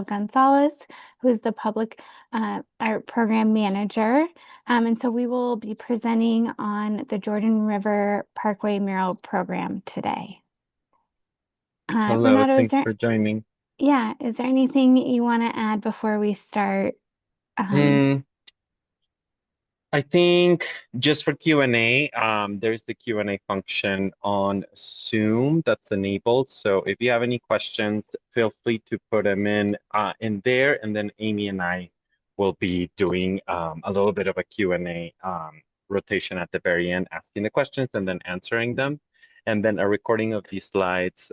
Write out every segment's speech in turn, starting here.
Gonzalez, who is the public art program manager. And so we will be presenting on the Jordan River Parkway Mural program today. Hello, Renato, thanks for joining. is there anything you want to add before we start? Um, Mm, I think just for Q&A, there's the Q&A function on Zoom that's enabled. So if you have any questions, feel free to put them in there, and then Amy and I will be doing a little bit of a Q&A rotation at the very end, asking the questions and then answering them. And then a recording of these slides,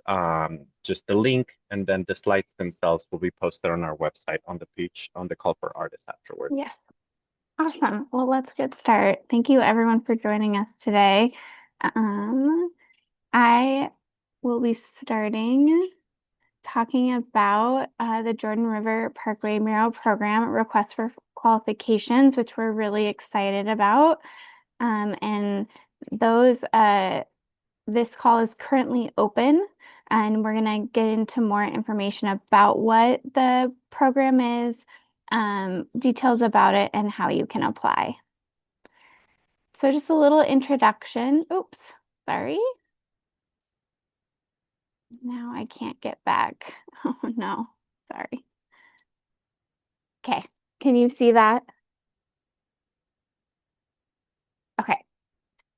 just the link, and then the slides themselves will be posted on our website on the page on the call for artists afterwards. yes. Awesome. Well, let's get started. Thank you everyone for joining us today. Um, I will be starting talking about the Jordan River Parkway Mural Program request for qualifications, which we're really excited about. And those, this call is currently open, and we're going to get into more information about what the program is, details about it, and how you can apply. So just a little introduction. Oops, sorry. Now I can't get back. Oh no, sorry. Okay, can you see that? Okay,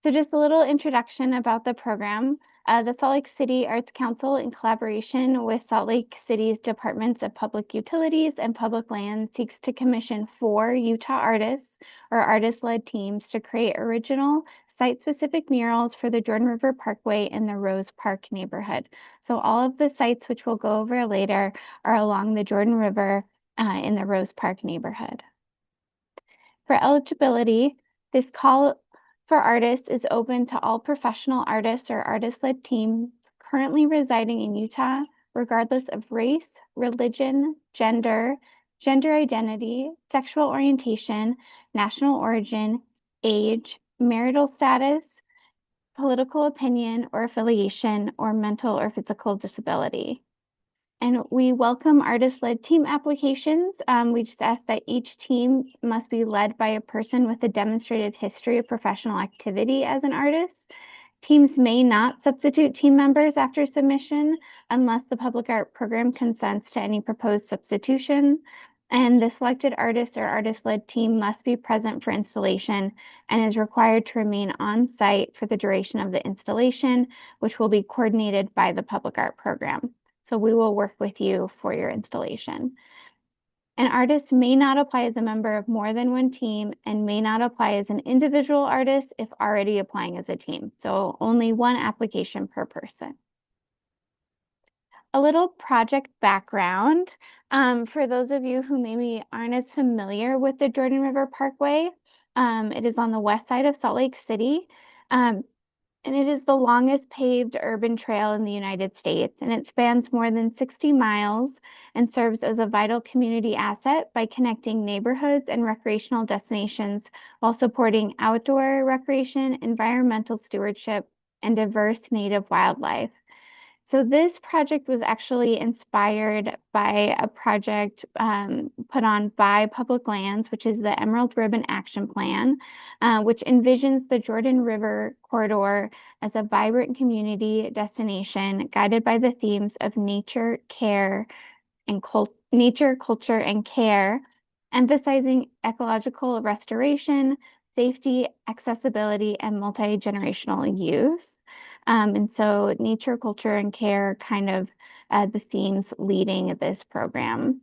so just a little introduction about the program. The Salt Lake City Arts Council, in collaboration with Salt Lake City's Departments of Public Utilities and Public Land, seeks to commission 4 Utah artists or artist-led teams to create original site-specific murals for the Jordan River Parkway in the Rose Park neighborhood. So all of the sites, which we'll go over later, are along the Jordan River in the Rose Park neighborhood. For eligibility, this call for artists is open to all professional artists or artist-led teams currently residing in Utah, regardless of race, religion, gender identity, sexual orientation, national origin, age, marital status, political opinion or affiliation, or mental or physical disability. And we welcome artist-led team applications. We just ask that each team must be led by a person with a demonstrated history of professional activity as an artist. Teams may not substitute team members after submission unless the public art program consents to any proposed substitution. And the selected artist or artist-led team must be present for installation and is required to remain on site for the duration of the installation, which will be coordinated by the public art program. So we will work with you for your installation. An artist may not apply as a member of more than one team and may not apply as an individual artist if already applying as a team. So only one application per person. A little project background. For those of you who maybe aren't as familiar with the Jordan River Parkway, it is on the west side of Salt Lake City. And it is the longest paved urban trail in the United States, and it spans more than 60 miles and serves as a vital community asset by connecting neighborhoods and recreational destinations while supporting outdoor recreation, environmental stewardship, and diverse native wildlife. So this project was actually inspired by a project put on by Public Lands, which is the Emerald Ribbon Action Plan, which envisions the Jordan River corridor as a vibrant community destination guided by the themes of nature, care, and nature, culture, and care, emphasizing ecological restoration, safety, accessibility, and multi-generational use. And so nature, culture, and care kind of the themes leading this program.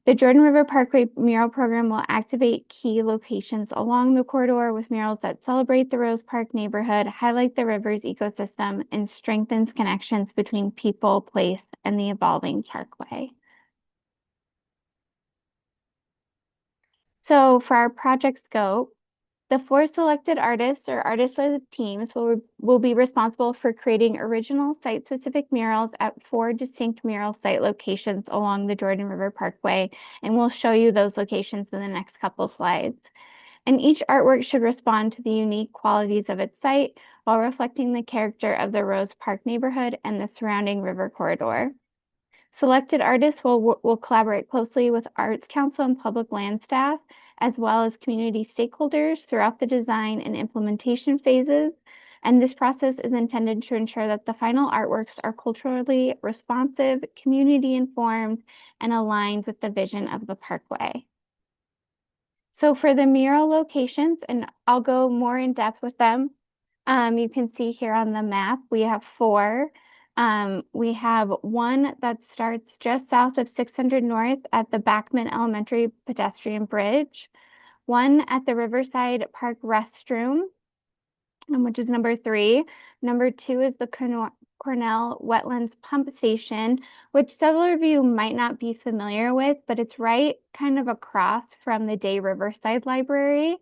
The Jordan River Parkway mural program will activate key locations along the corridor with murals that celebrate the Rose Park neighborhood, highlight the river's ecosystem, and strengthens connections between people, place, and the evolving parkway. So for our project scope, the 4 selected artists or artist-led teams will be responsible for creating original site-specific murals at 4 distinct mural site locations along the Jordan River Parkway, and we'll show you those locations in the next couple slides. And each artwork should respond to the unique qualities of its site while reflecting the character of the Rose Park neighborhood and the surrounding river corridor. Selected artists will collaborate closely with Arts Council and public land staff, as well as community stakeholders throughout the design and implementation phases. And this process is intended to ensure that the final artworks are culturally responsive, community informed, and aligned with the vision of the Parkway. So for the mural locations, and I'll go more in depth with them, you can see here on the map, we have four. We have one that starts just south of 600 North at the Backman Elementary Pedestrian Bridge, one at the Riverside Park Restroom, which is number 3. Number 2 is the Cornell Wetlands Pump Station, which several of you might not be familiar with, but it's right kind of across from the Day Riverside Library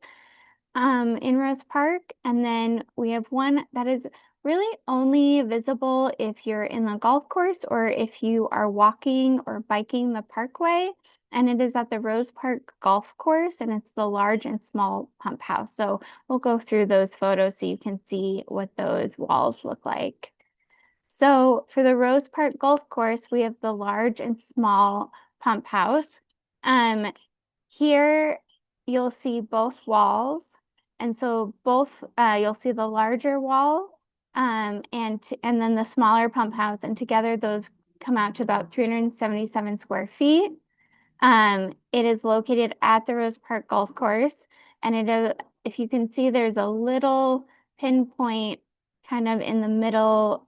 in Rose Park. And then we have one that is really only visible if you're in the golf course or if you are walking or biking the parkway. And it is at the Rose Park Golf Course, and it's the large and small pump house. So we'll go through those photos so you can see what those walls look like. So for the Rose Park Golf Course, we have the large and small pump house. Here you'll see both walls. And so both, you'll see the larger wall and then the smaller pump house. And together those come out to about 377 square feet. It is located at the Rose Park Golf Course. And it is, if you can see, there's a little pinpoint kind of in the middle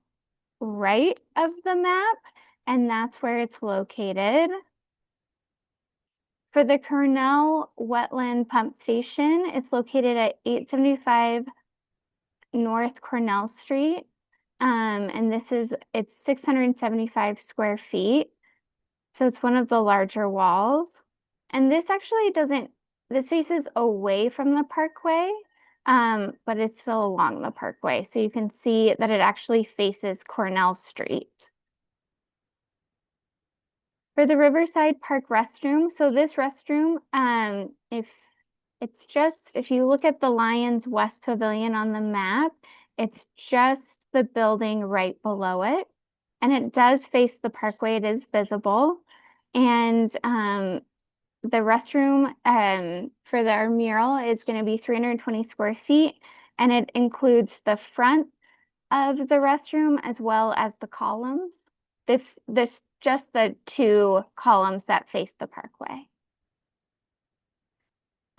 right of the map, and that's where it's located. For the Cornell Wetland Pump Station, it's located at 875 North Cornell Street. And it's 675 square feet. So it's one of the larger walls. And this actually this faces away from the parkway, but it's still along the parkway. So you can see that it actually faces Cornell Street. For the Riverside Park restroom, so this restroom, if you look at the Lions West Pavilion on the map, it's just the building right below it. And it does face the parkway, it is visible. And the restroom for our mural is going to be 320 square feet, and it includes the front of the restroom as well as the columns. This just the 2 columns that face the parkway.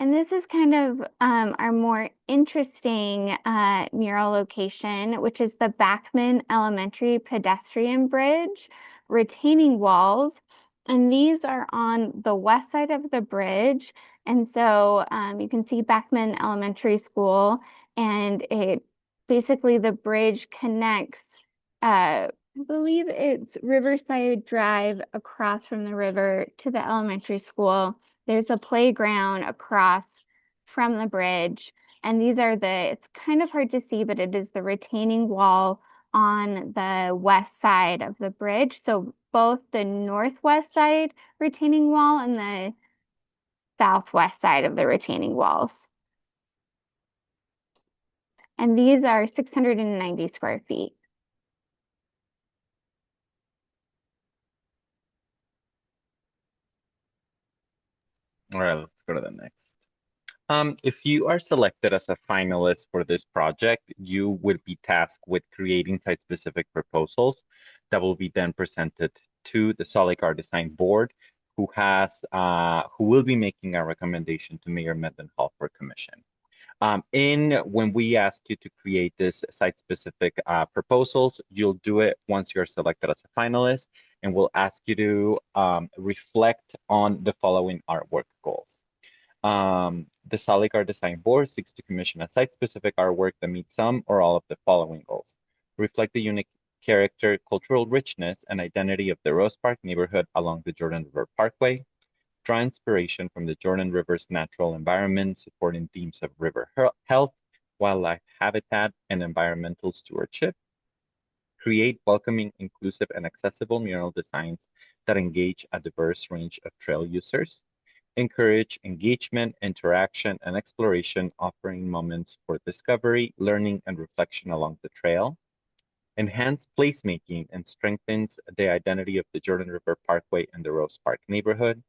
And this is kind of our more interesting mural location, which is the Backman Elementary Pedestrian Bridge retaining walls. And these are on the west side of the bridge. And so you can see Backman Elementary School, and basically the bridge connects, I believe it's Riverside Drive across from the river to the elementary school. There's a playground across from the bridge. And it's kind of hard to see, but it is the retaining wall on the west side of the bridge. So both the northwest side retaining wall and the southwest side of the retaining walls. And these are 690 square feet. All right, let's go to the next. If you are selected as a finalist for this project, you would be tasked with creating site-specific proposals that will be then presented to the Solid Art Design Board, who will be making a recommendation to Mayor Mendenhall for commission. When we ask you to create this site-specific proposals, you'll do it once you're selected as a finalist, and we'll ask you to reflect on the following artwork goals. The Solid Art Design Board seeks to commission a site-specific artwork that meets some or all of the following goals. Reflect the unique character, cultural richness, and identity of the Rose Park neighborhood along the Jordan River Parkway. Draw inspiration from the Jordan River's natural environment, supporting themes of river health, wildlife habitat, and environmental stewardship. Create welcoming, inclusive, and accessible mural designs that engage a diverse range of trail users. Encourage engagement, interaction, and exploration, offering moments for discovery, learning, and reflection along the trail. enhance placemaking, and strengthens the identity of the Jordan River Parkway and the Rose Park neighborhood.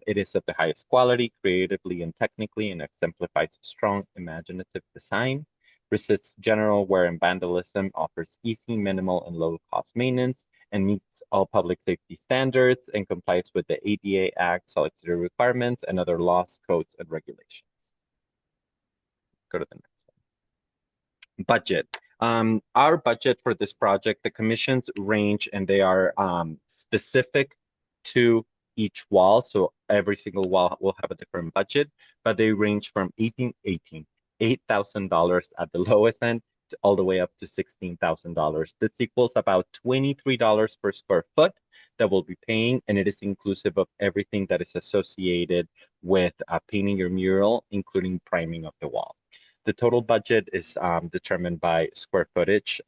It is of the highest quality, creatively and technically, and exemplifies strong imaginative design, resists general wear and vandalism, offers easy, minimal, and low-cost maintenance, and meets all public safety standards and complies with the ADA Act, Salt Lake City requirements, and other laws, codes, and regulations. Go to the next one. Budget. Our budget for this project, the commissions range and they are specific to each wall. So every single wall will have a different budget, but they range from $8,000 at the lowest end to all the way up to $16,000. This equals about $23 per square foot that we'll be paying, and it is inclusive of everything that is associated with painting your mural, including priming of the wall. The total budget is determined by square footage,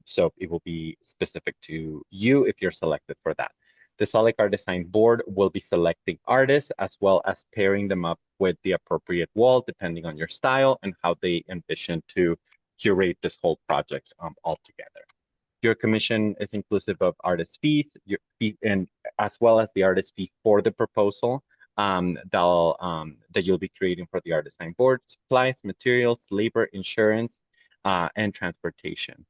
so it will be specific to you if you're selected for that. The Salt Lake Art Design Board will be selecting artists as well as pairing them up with the appropriate wall depending on your style and how they envision to curate this whole project altogether. Your commission is inclusive of artist fees, your fee, and as well as the artist fee for the proposal that you'll be creating for the art design board, supplies, materials, labor, insurance, and transportation.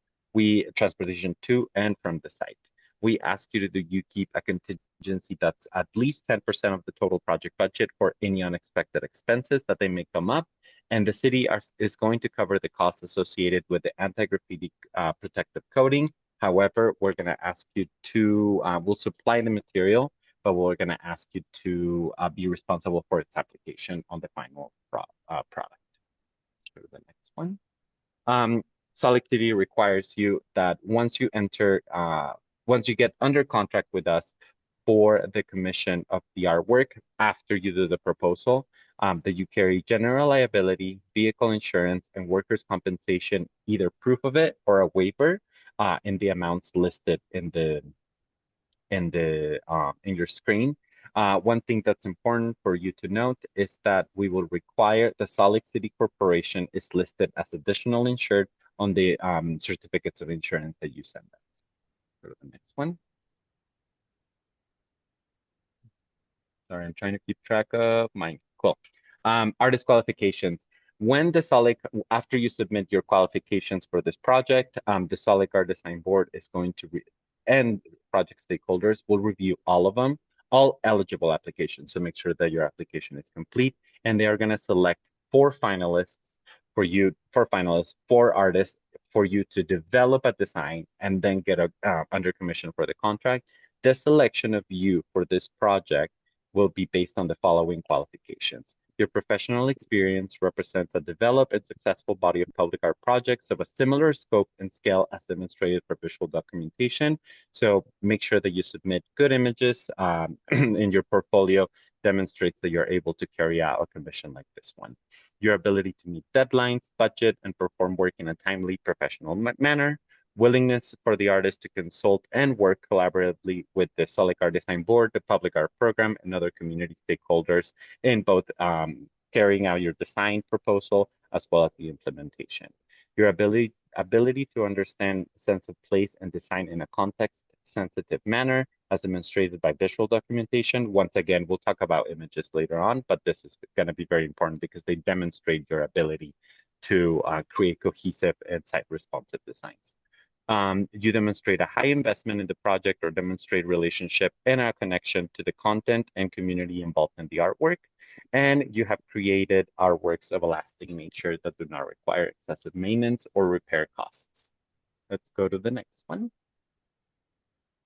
Transportation to and from the site. We ask you to keep a contingency that's at least 10% of the total project budget for any unexpected expenses that they may come up. And the city is going to cover the costs associated with the anti-graffiti protective coating. However, we're going to ask you to, we'll supply the material, but we're going to ask you to be responsible for its application on the final product. Go to the next one. Salt Lake City requires you that once you get under contract with us for the commission of the artwork after you do the proposal, that you carry general liability, vehicle insurance, and workers' compensation, either proof of it or a waiver in the amounts listed in your screen. One thing that's important for you to note is that we will require the Salt Lake City Corporation is listed as additional insured on the certificates of insurance that you send us. Go to the next one. Sorry, I'm trying to keep track of mine. Cool. Artist qualifications. After you submit your qualifications for this project, the Salt Lake Art Design Board is going to, and project stakeholders will review all of them, all eligible applications. So make sure that your application is complete, and they are going to select four finalists, four artists for you to develop a design and then get under commission for the contract. The selection of you for this project will be based on the following qualifications. Your professional experience represents a developed and successful body of public art projects of a similar scope and scale as demonstrated for visual documentation. So make sure that you submit good images in your portfolio demonstrates that you're able to carry out a commission like this one. Your ability to meet deadlines, budget, and perform work in a timely, professional manner. Willingness for the artist to consult and work collaboratively with the Salt Lake Art Design Board, the Public Art Program, and other community stakeholders in both carrying out your design proposal as well as the implementation. Your ability to understand sense of place and design in a context-sensitive manner as demonstrated by visual documentation. Once again, we'll talk about images later on, but this is going to be very important because they demonstrate your ability to create cohesive and site-responsive designs. You demonstrate a high investment in the project or demonstrate relationship and a connection to the content and community involved in the artwork. And you have created artworks of a lasting nature that do not require excessive maintenance or repair costs. Let's go to the next one.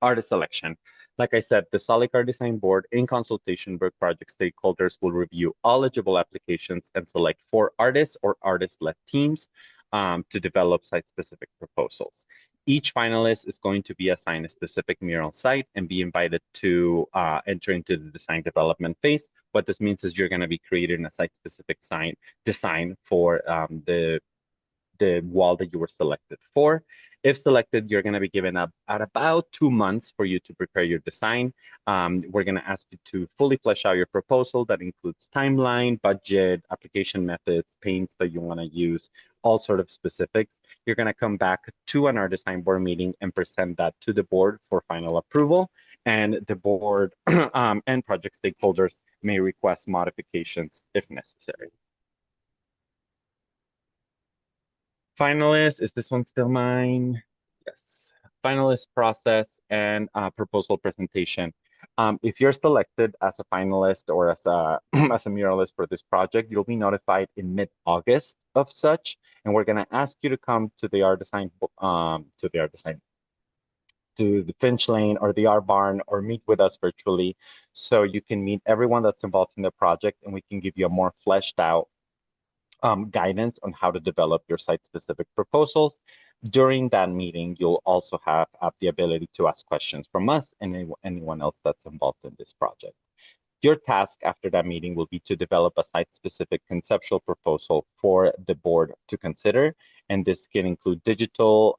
Artist selection. Like I said, the Salt Lake Art Design Board, in consultation with project stakeholders, will review all eligible applications and select 4 artists or artist-led teams to develop site-specific proposals. Each finalist is going to be assigned a specific mural site and be invited to enter into the design development phase. What this means is you're going to be creating a site-specific design for the wall that you were selected for. If selected, you're going to be given up at about 2 months for you to prepare your design. We're going to ask you to fully flesh out your proposal. That includes timeline, budget, application methods, paints that you want to use, all sort of specifics. You're going to come back to an art design board meeting and present that to the board for final approval. And the board and project stakeholders may request modifications if necessary. Finalist, is this one still mine? Yes. Finalist process and proposal presentation. If you're selected as a finalist or as a as a muralist for this project, you'll be notified in mid-August of such, and we're gonna ask you to come to the art design to the Finch Lane or the art barn or meet with us virtually, so you can meet everyone that's involved in the project, and we can give you a more fleshed out guidance on how to develop your site-specific proposals. During that meeting, you'll also have the ability to ask questions from us and anyone else that's involved in this project. Your task after that meeting will be to develop a site-specific conceptual proposal for the board to consider. And this can include digital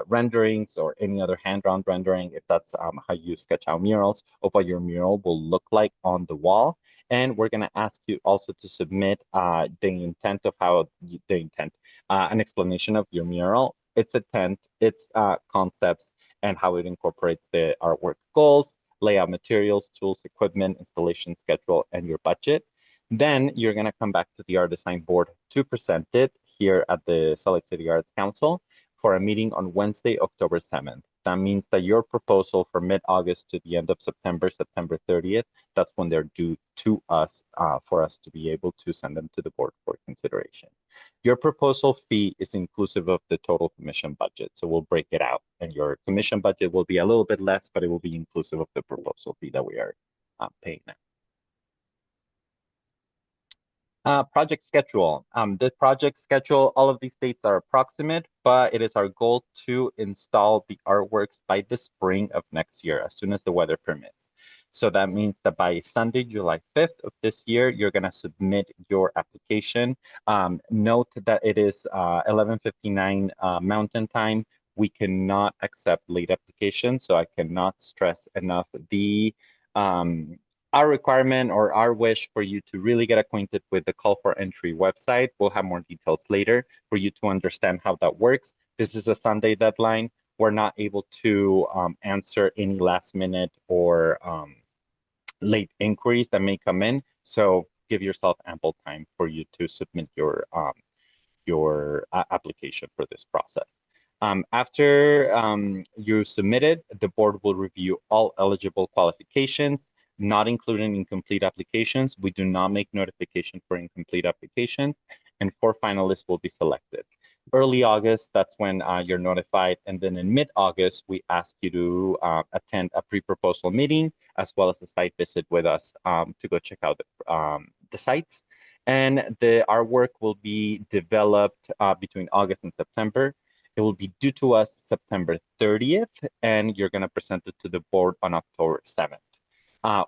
renderings or any other hand-drawn rendering, if that's how you sketch out murals, of what your mural will look like on the wall. And we're going to ask you also to submit the intent of how the intent, an explanation of your mural, its intent, its concepts, and how it incorporates the artwork goals, layout materials, tools, equipment, installation schedule, and your budget. Then you're going to come back to the art design board to present it here at the Salt Lake City Arts Council for a meeting on Wednesday, October 7th. That means that your proposal from mid-August to the end of September, September 30th, that's when they're due to us for us to be able to send them to the board for consideration. Your proposal fee is inclusive of the total commission budget, so we'll break it out, and your commission budget will be a little bit less, but it will be inclusive of the proposal fee that we are paying now. Project schedule. The project schedule, all of these dates are approximate, but it is our goal to install the artworks by the spring of next year, as soon as the weather permits. So that means that by Sunday, July 5th of this year, you're going to submit your application. Note that it is 11:59 Mountain Time. We cannot accept late applications, so I cannot stress enough our requirement or our wish for you to really get acquainted with the call for entry website. We'll have more details later for you to understand how that works. This is a Sunday deadline. We're not able to answer any last minute or late inquiries that may come in. So give yourself ample time for you to submit your application for this process. After you submit it, the board will review all eligible qualifications, not including incomplete applications. We do not make notification for incomplete applications, and 4 finalists will be selected. Early August, that's when you're notified, and then in mid-August, we ask you to attend a pre-proposal meeting as well as a site visit with us to go check out the sites. And the artwork will be developed between August and September. It will be due to us September 30th, and you're going to present it to the board on October 7th.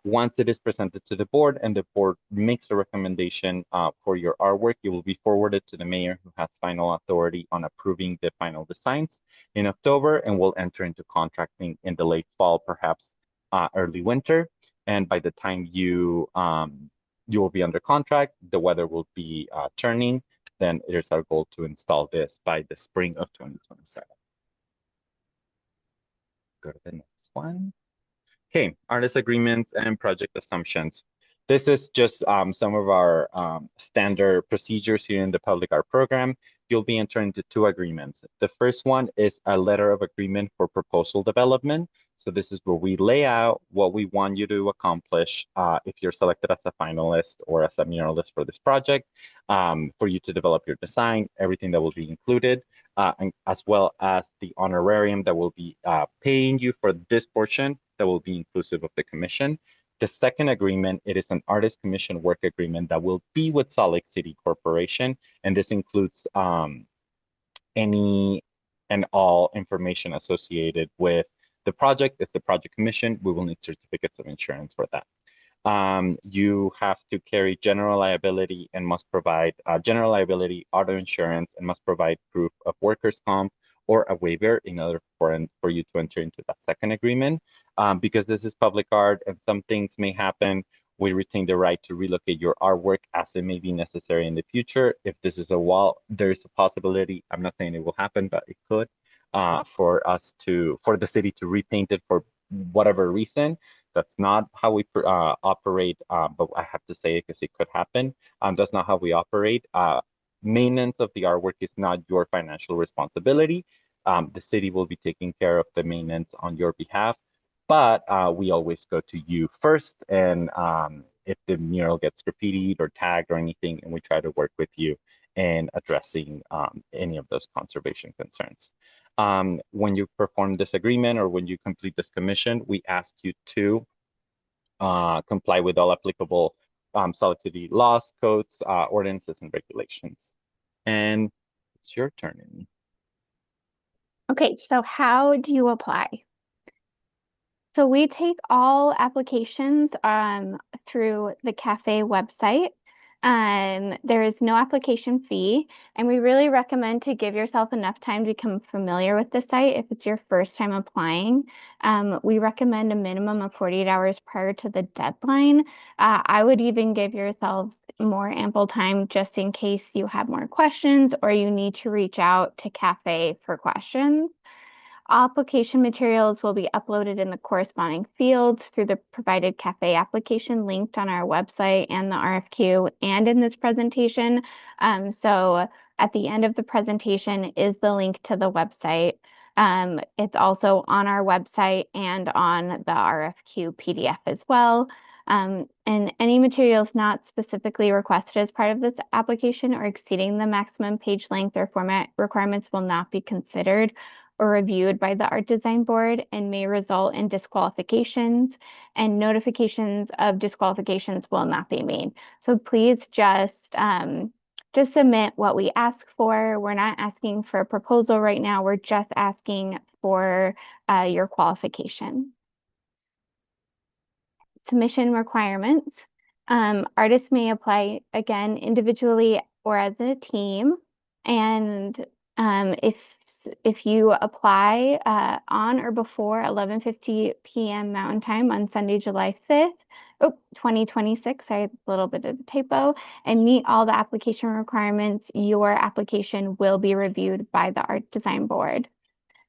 Once it is presented to the board and the board makes a recommendation for your artwork, it will be forwarded to the mayor, who has final authority on approving the final designs in October, and will enter into contracting in the late fall, perhaps early winter. And by the time you will be under contract, the weather will be turning. Then it is our goal to install this by the spring of 2027. Go to the next one. Okay, artist agreements and project assumptions. This is just some of our standard procedures here in the public art program. You'll be entering into 2 agreements. The first one is a letter of agreement for proposal development. So this is where we lay out what we want you to accomplish if you're selected as a finalist or as a muralist for this project, for you to develop your design, everything that will be included, and as well as the honorarium that will be paying you for this portion that will be inclusive of the commission. The second agreement, it is an artist commission work agreement that will be with Salt Lake City Corporation, and this includes any and all information associated with the project. It's the project commission. We will need certificates of insurance for that. You have to carry general liability and must provide general liability, auto insurance, and must provide proof of workers' comp or a waiver in order for you to enter into that second agreement. Because this is public art and some things may happen, we retain the right to relocate your artwork as it may be necessary in the future. If this is a wall, there is a possibility, I'm not saying it will happen, but it could, for the city to repaint it for whatever reason. That's not how we operate, but I have to say it because it could happen. That's not how we operate. Maintenance of the artwork is not your financial responsibility. The city will be taking care of the maintenance on your behalf, but we always go to you first. And if the mural gets graffitied or tagged or anything, and we try to work with you in addressing any of those conservation concerns. When you perform this agreement or when you complete this commission, we ask you to comply with all applicable Salt Lake City laws, codes, ordinances, and regulations. And it's your turn, Amy. Okay, so how do you apply? So we take all applications through the cafe website. There is no application fee, and we really recommend to give yourself enough time to become familiar with the site if it's your first time applying. We recommend a minimum of 48 hours prior to the deadline. I would even give yourselves more ample time just in case you have more questions or you need to reach out to cafe for questions. Application materials will be uploaded in the corresponding fields through the provided cafe application linked on our website and the RFQ and in this presentation. So at the end of the presentation is the link to the website. It's also on our website and on the RFQ PDF as well. And any materials not specifically requested as part of this application or exceeding the maximum page length or format requirements will not be considered or reviewed by the Art Design Board and may result in disqualifications, and notifications of disqualifications will not be made. So please just submit what we ask for. We're not asking for a proposal right now. We're just asking for your qualification. Submission requirements. Artists may apply again individually or as a team. And if you apply on or before 11:50 p.m. Mountain Time on Sunday, July 5th, 2026, sorry, a little bit of a typo, and meet all the application requirements, your application will be reviewed by the Art Design Board.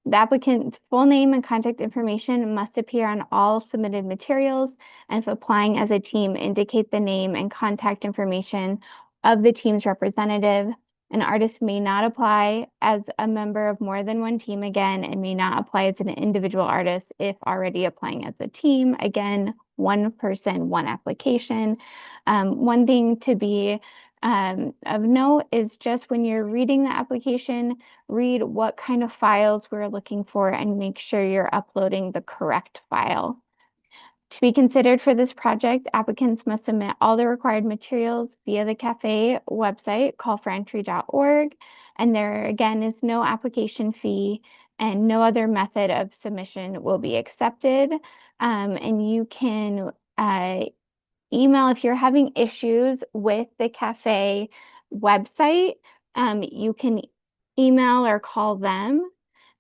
The applicant's full name and contact information must appear on all submitted materials, and if applying as a team, indicate the name and contact information of the team's representative. An artist may not apply as a member of more than one team again and may not apply as an individual artist if already applying as a team. Again, one person, one application. One thing to be of note is just when you're reading the application, read what kind of files we're looking for and make sure you're uploading the correct file. To be considered for this project, applicants must submit all the required materials via the cafe website, callforentry.org, and there again is no application fee and no other method of submission will be accepted. And you can email if you're having issues with the cafe website, you can email or call them.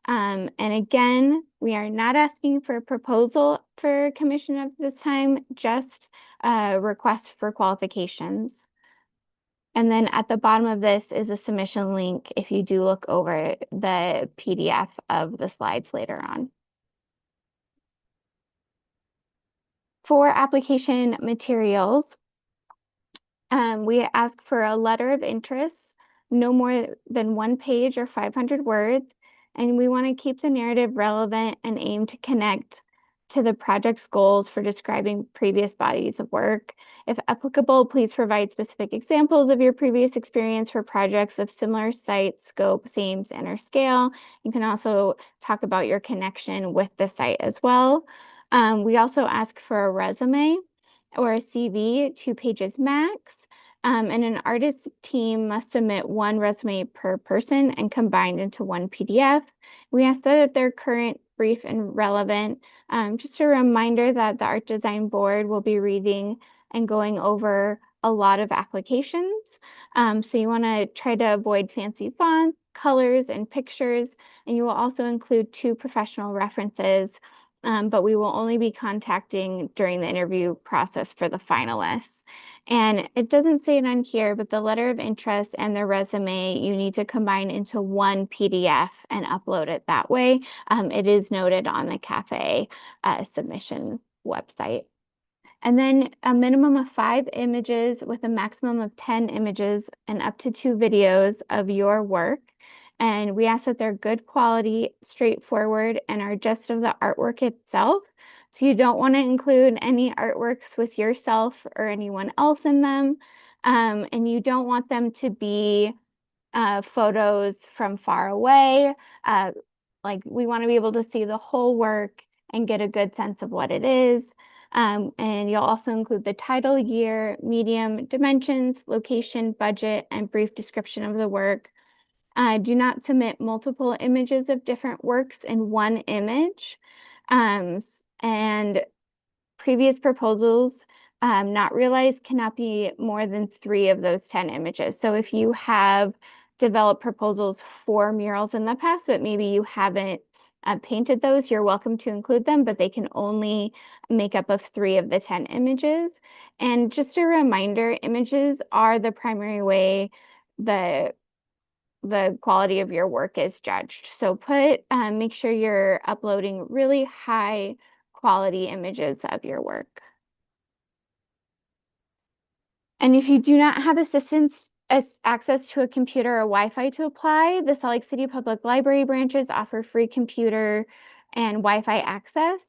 And again, we are not asking for a proposal for commission at this time, just a request for qualifications. And then at the bottom of this is a submission link if you do look over the PDF of the slides later on. For application materials, we ask for a letter of interest, no more than 1 page or 500 words, and we want to keep the narrative relevant and aim to connect to the project's goals for describing previous bodies of work. If applicable, please provide specific examples of your previous experience for projects of similar site, scope, themes, and or scale. You can also talk about your connection with the site as well. We also ask for a resume or a CV, 2 pages max. And an artist team must submit 1 resume per person and combined into 1 PDF. We ask that they're current, brief, and relevant. Just a reminder that the Art Design Board will be reading and going over a lot of applications. So you want to try to avoid fancy fonts, colors and pictures, and you will also include 2 professional references, but we will only be contacting during the interview process for the finalists. And it doesn't say it on here, but the letter of interest and the resume you need to combine into one PDF and upload it that way. It is noted on the cafe submission website. And then a minimum of 5 images with a maximum of 10 images and up to 2 videos of your work. And we ask that they're good quality, straightforward, and are just of the artwork itself. So you don't want to include any artworks with yourself or anyone else in them. And you don't want them to be photos from far away. Uh, like we want to be able to see the whole work and get a good sense of what it is. And you'll also include the title, year, medium, dimensions, location, budget, and brief description of the work. Do not submit multiple images of different works in one image. And previous proposals not realized cannot be more than 3 of those 10 images. So if you have developed proposals for murals in the past, but maybe you haven't painted those, you're welcome to include them, but they can only make up of 3 of the 10 images. And just a reminder, images are the primary way the quality of your work is judged. So make sure you're uploading really high quality images of your work. And if you do not have access to a computer or Wi-Fi to apply, the Salt Lake City Public Library branches offer free computer and Wi-Fi access.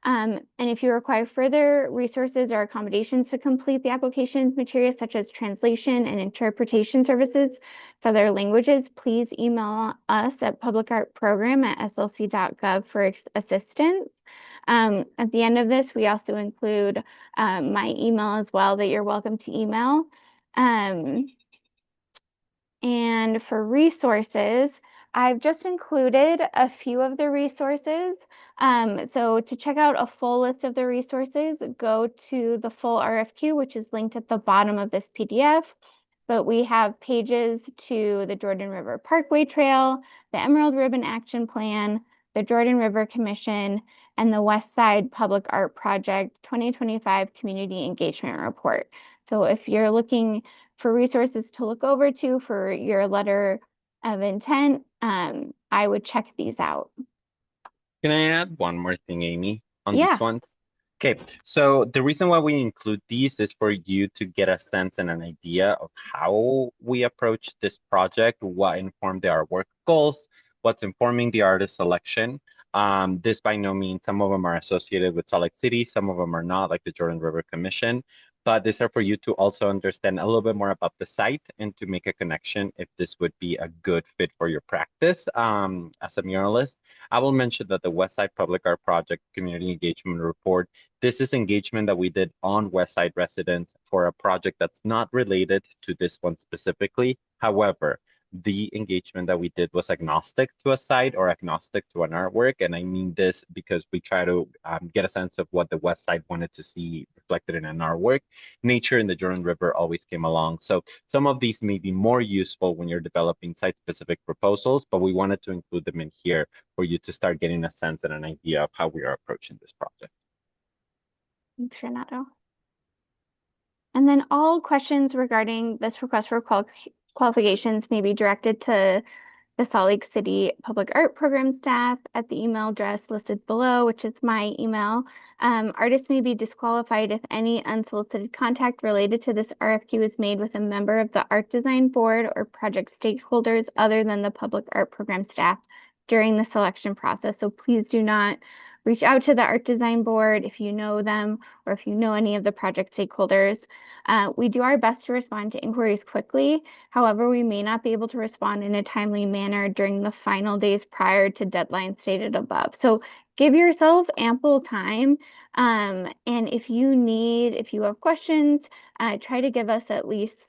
And if you require further resources or accommodations to complete the application's materials, such as translation and interpretation services to other languages, please email us at publicartprogram@slc.gov for assistance. At the end of this, we also include my email as well that you're welcome to email. And for resources, I've just included a few of the resources. So to check out a full list of the resources, go to the full RFQ, which is linked at the bottom of this PDF. But we have pages to the Jordan River Parkway Trail, the Emerald Ribbon Action Plan, the Jordan River Commission, and the West Side Public Art Project 2025 Community Engagement Report. So if you're looking for resources to look over to for your letter of intent, I would check these out. Can I add one more thing, Amy, on these Yeah. ones? Okay, so the reason why we include these is for you to get a sense and an idea of how we approach this project, what informed the artwork goals, what's informing the artist selection. This by no means, some of them are associated with Salt Lake City, some of them are not, like the Jordan River Commission, but these are for you to also understand a little bit more about the site and to make a connection if this would be a good fit for your practice as a muralist. I will mention that the West Side Public Art Project Community Engagement Report, this is engagement that we did on West Side residents for a project that's not related to this one specifically. However, the engagement that we did was agnostic to a site or agnostic to an artwork. And I mean this because we try to get a sense of what the West Side wanted to see reflected in an artwork. Nature in the Jordan River always came along. So some of these may be more useful when you're developing site-specific proposals, but we wanted to include them in here for you to start getting a sense and an idea of how we are approaching this project. Thanks, Renato. And then all questions regarding this request for qualifications may be directed to the Salt Lake City Public Art Program staff at the email address listed below, which is my email. Artists may be disqualified if any unsolicited contact related to this RFQ is made with a member of the Art Design Board or project stakeholders other than the Public Art Program staff during the selection process. So please do not reach out to the Art Design Board if you know them or if you know any of the project stakeholders. We do our best to respond to inquiries quickly. However, we may not be able to respond in a timely manner during the final days prior to deadlines stated above. So give yourself ample time. And if you have questions, try to give us at least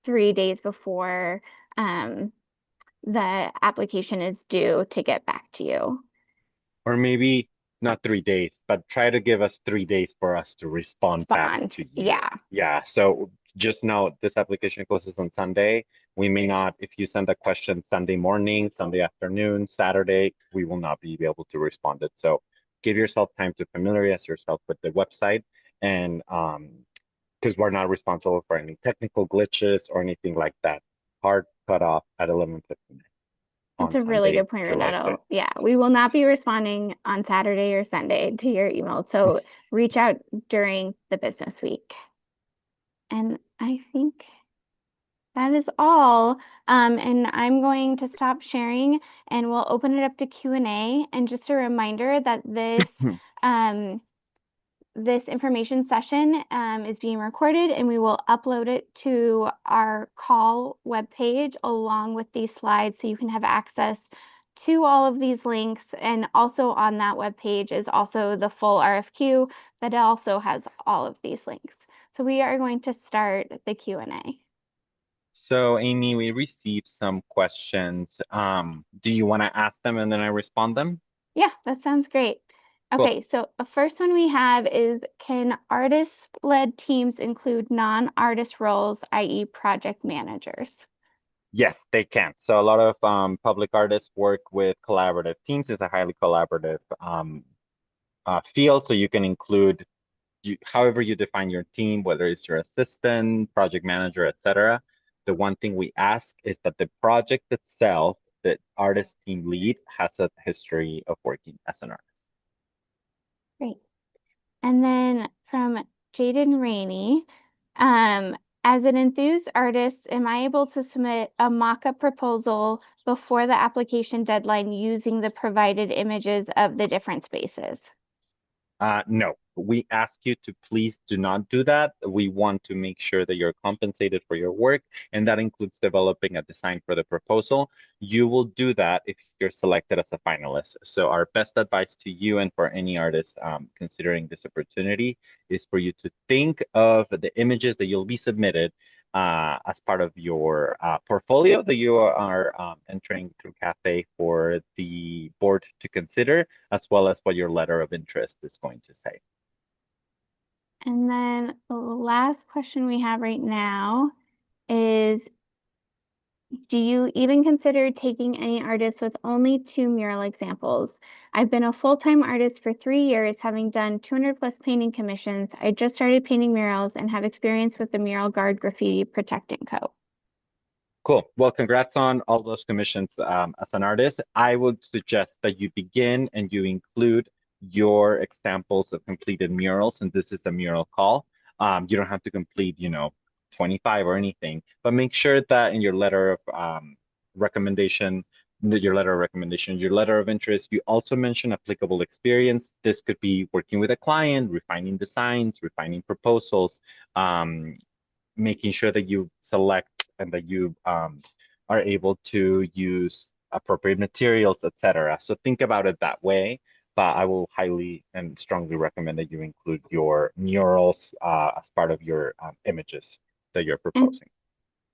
3 days before the application is due to get back to you. Or maybe not 3 days, but try to give us 3 days for us to respond back Respond. to you. Yeah. Yeah, so just know this application closes on Sunday. We may not, if you send a question Sunday morning, Sunday afternoon, Saturday, we will not be able to respond it. So give yourself time to familiarize yourself with the website and because we're not responsible for any technical glitches or anything like that. Hard cut off at 11:59 That's on a really Sunday, good point, July Renato. 5th. Yeah, we will not be responding on Saturday or Sunday to your email. So reach out during the business week. And I think that is all. And I'm going to stop sharing and we'll open it up to Q&A. And just a reminder that um, this information session is being recorded and we will upload it to our call webpage along with these slides so you can have access to all of these links. And also on that webpage is also the full RFQ that also has all of these links. So we are going to start the Q&A. So, Amy, we received some questions. Do you want to ask them and then I respond them? Yeah, that sounds great. Cool. Okay, so the first one we have is, can artist-led teams include non-artist roles, i.e. project managers? Yes, they can. So a lot of public artists work with collaborative teams. It's a highly collaborative field, so you can include however you define your team, whether it's your assistant, project manager, etc. The one thing we ask is that the project itself, the artist team lead, has a history of working as an artist. Great. And then from Jaden Rainey, um, as an enthused artist, am I able to submit a mock-up proposal before the application deadline using the provided images of the different spaces? No, we ask you to please do not do that. We want to make sure that you're compensated for your work, and that includes developing a design for the proposal. You will do that if you're selected as a finalist. So our best advice to you and for any artist considering this opportunity is for you to think of the images that you'll be submitted as part of your portfolio that you are entering through Cafe for the board to consider, as well as what your letter of interest is going to say. And then the last question we have right now is, do you even consider taking any artists with only 2 mural examples? I've been a full-time artist for 3 years, having done 200 plus painting commissions. I just started painting murals and have experience with the Mural Guard Graffiti Protecting Co. Cool. Well, congrats on all those commissions as an artist. I would suggest that you begin and you include your examples of completed murals, and this is a mural call. You don't have to complete, 25 or anything, but make sure that in your letter of recommendation, your letter of interest, you also mention applicable experience. This could be working with a client, refining designs, refining proposals, making sure that you select and that you are able to use appropriate materials, etc. So think about it that way. But I will highly and strongly recommend that you include your murals as part of your images that you're And, proposing.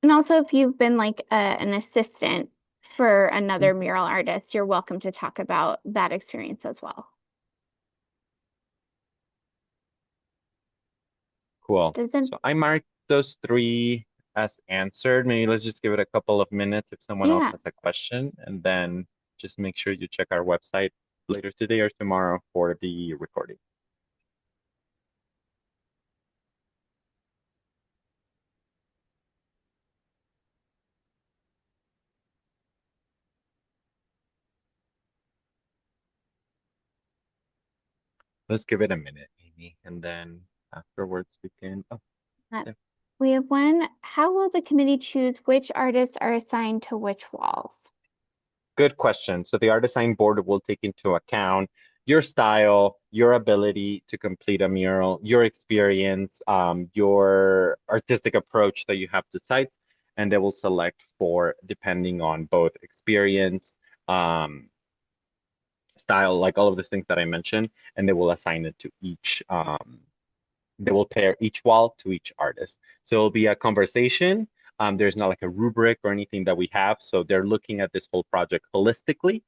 and also, if you've been like an assistant for another Mhm. mural artist, you're welcome to talk about that experience as well. Cool. Doesn't, So I marked those three as answered. Maybe let's just give it a couple of minutes if someone else yeah. has a question, and then just make sure you check our website later today or tomorrow for the recording. Let's give it a minute, Amy, and then afterwards we can. Oh, Uh, there. We have one. How will the committee choose which artists are assigned to which walls? Good question. So the art design board will take into account your style, your ability to complete a mural, your experience, your artistic approach that you have to sites, and they will select for depending on both experience, um, style, like all of these things that I mentioned, and they will assign it to each they will pair each wall to each artist. So it'll be a conversation. There's not like a rubric or anything that we have. So they're looking at this whole project holistically.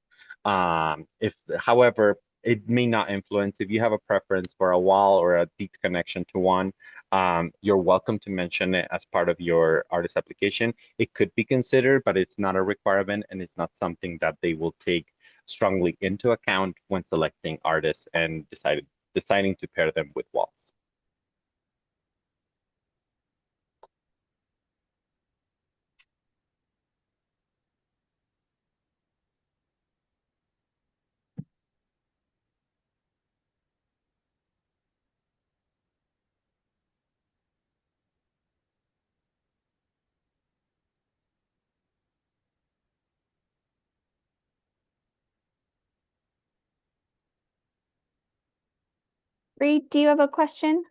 However, it may not influence if you have a preference for a wall or a deep connection to one. you're welcome to mention it as part of your artist application. It could be considered, but it's not a requirement and it's not something that they will take strongly into account when selecting artists and deciding to pair them with walls. Reed, do you have a question?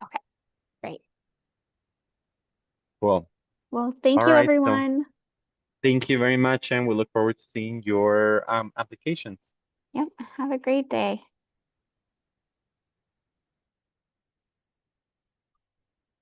Okay, great. Cool. Well, thank All you, right. So everyone. thank you very much, and we look forward to seeing your applications. Yep, have a great day.